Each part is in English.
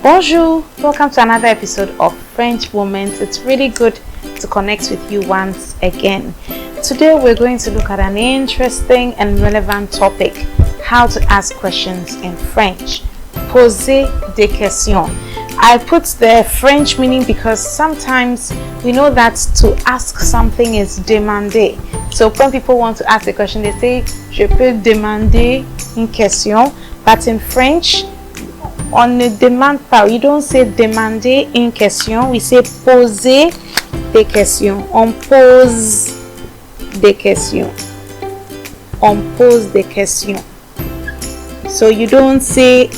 Bonjour, welcome to another episode of French Moments. It's really good to connect with you once again. Today we're going to look at an interesting and relevant topic: how to ask questions in French. Poser des questions. I put the French meaning because sometimes we know that to ask something is demander. So when people want to ask a question, they say je peux demander une question, but in French on ne demande pas. You don't say demander une question, we say poser des questions. On pose des questions. On pose des questions. So you don't say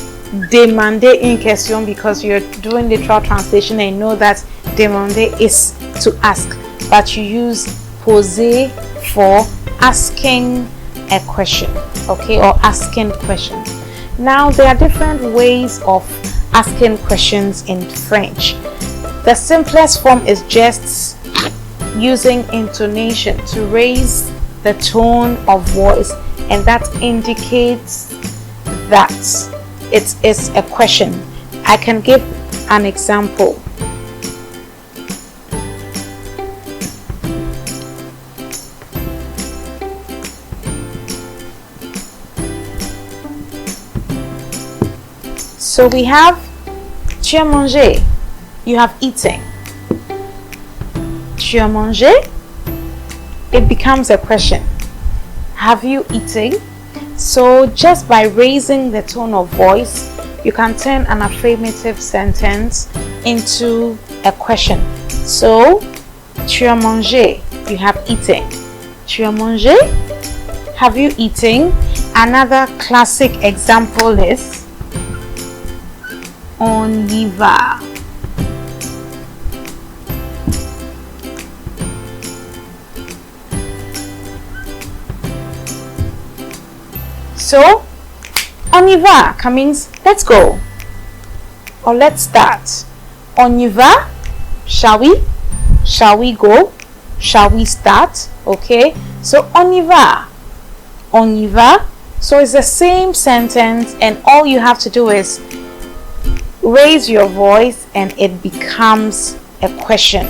demander une question because you're doing literal translation and you know that demander is to ask, but you use poser for asking a question, okay, or asking questions. Now there are different ways of asking questions in French. The simplest form is just using intonation to raise the tone of voice, and that indicates that it is a question. I can give an example. So we have tu as mangé, you have eaten. Tu as mangé, it becomes a question. Have you eaten? So just by raising the tone of voice, you can turn an affirmative sentence into a question. So tu as mangé, you have eaten. Tu as mangé, have you eaten? Another classic example is oniva. So oniva means let's go or let's start. Oniva, shall we? Shall we go? Shall we start? Okay, so oniva. So it's the same sentence, and all you have to do is raise your voice and it becomes a question.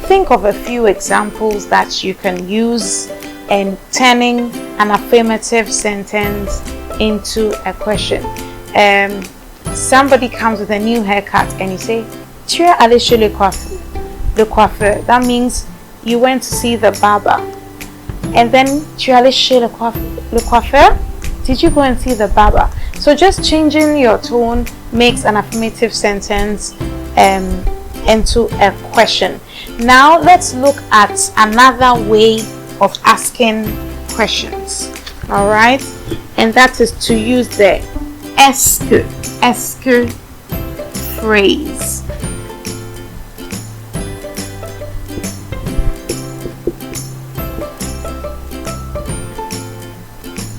Think of a few examples that you can use in turning an affirmative sentence into a question. Somebody comes with a new haircut and you say tu es allé chez le coiffeur. That means you went to see the barber. And then tu es allé chez le coiffeur. Did you go and see the barber? So just changing your tone makes an affirmative sentence into a question. Now let's look at another way of asking questions. All right, and that is to use the esker phrase.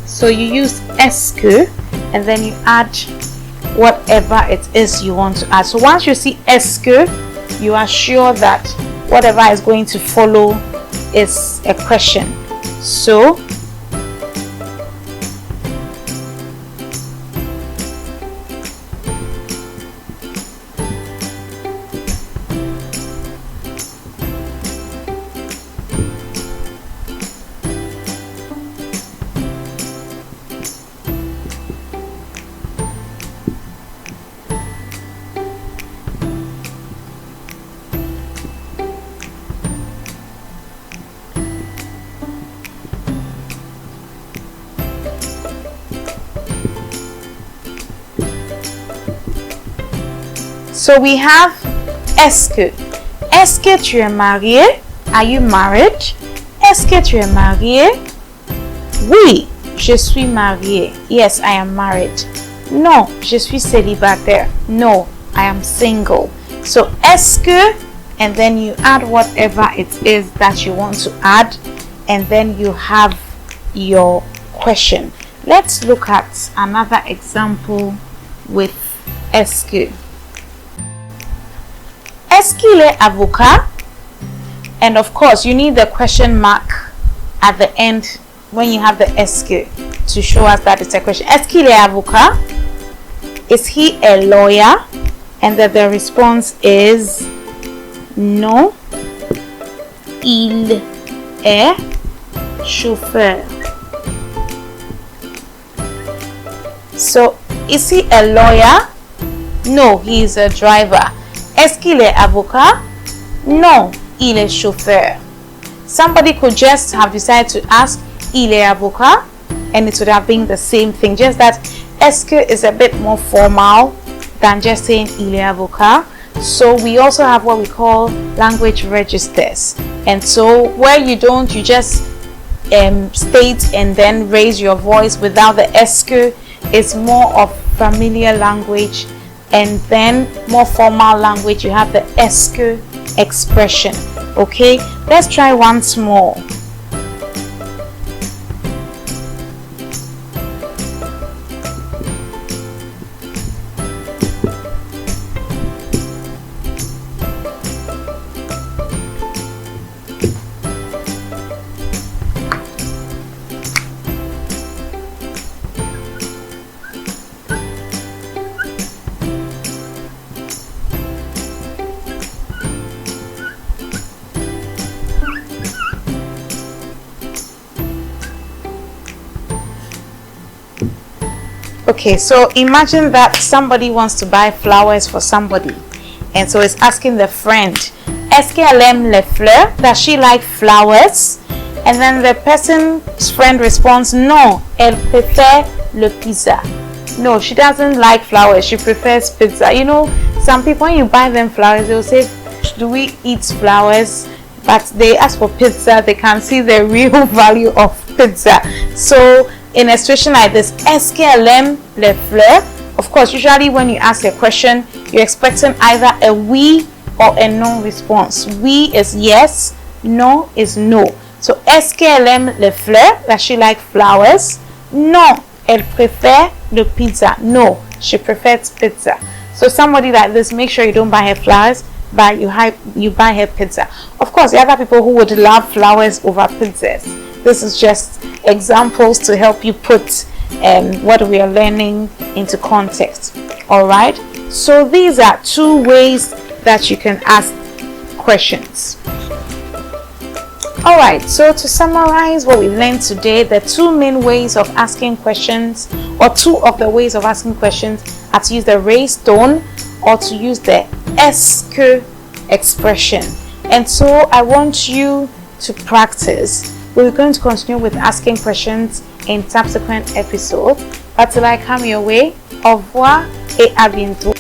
So you use esker and then you add whatever it is you want to add. So once you see esker, you are sure that whatever is going to follow is a question. So So we have est-ce que. Est-ce que tu es marié? Are you married? Est-ce que tu es marié? Oui, je suis marié. Yes, I am married. Non, je suis célibataire. No, I am single. So est-ce que, and then you add whatever it is that you want to add, and then you have your question. Let's look at another example with est-ce que. Est-ce qu'il est avocat? And of course, you need the question mark at the end when you have the est-ce que to show us that it's a question. Est-ce qu'il est avocat? Is he a lawyer? and that the response is non, il est chauffeur. So, is he a lawyer? No, he is a driver. Est-ce qu'il est avocat? Non, il est chauffeur. Somebody could just have decided to ask il est avocat, and it would have been the same thing, just that esker is a bit more formal than just saying il est avocat. So we also have what we call language registers, and so where you just state and then raise your voice without the esker. Is more of familiar language, and then more formal language you have the esker expression. Okay, let's try once more. Okay, so imagine that somebody wants to buy flowers for somebody, and so it's asking the friend, est-ce qu'elle aime les fleurs? Does she like flowers? And then the person's friend responds, non, elle préfère le pizza. No, she doesn't like flowers, she prefers pizza. You know, some people, when you buy them flowers, they'll say, do we eat flowers? But they ask for pizza, they can see the real value of pizza. So in a situation like this, est-ce qu'elle aime les fleurs? Of course, usually when you ask a question, you're expecting either a oui or a non response. Oui is yes, no is no. So, est-ce qu'elle aime les fleurs? Does she like flowers? Non, elle préfère le pizza. No, she prefers pizza. So somebody like this, make sure you don't buy her flowers, but you buy her pizza. Of course, there are other people who would love flowers over pizzas. This is just examples to help you put what we are learning into context. All right, so these are two ways that you can ask questions. All right, so to summarize what we learned today, the two main ways of asking questions, or two of the ways of asking questions, are to use the raised tone or to use the esker expression. And so I want you to practice. We're going to continue with asking questions in subsequent episodes. But till I come your way, au revoir et à bientôt.